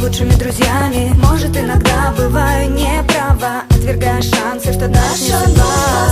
лучшими друзьями. Может, иногда бываю неправа, отвергая шансы, что даст мне судьба.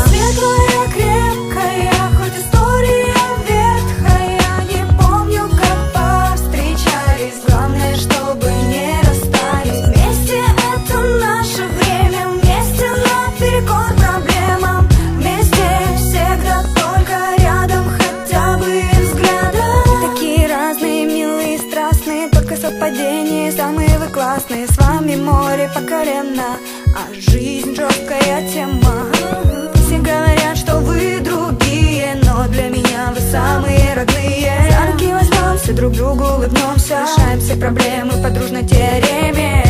Светлая, крепкая, хоть история ветхая. Не помню, как повстречались, главное, чтобы не расстались. Вместе это наше время, вместе наперекор проблемам. Вместе всегда только рядом, хотя бы взглядом. Такие разные, милые, страстные, только совпадения, самые вы классные. С вами море по колено, а жизнь жесткая тема. Все говорят, что вы другие, но для меня вы самые родные. За руки возьмемся, друг другу улыбнемся, решаем все проблемы по дружной теореме.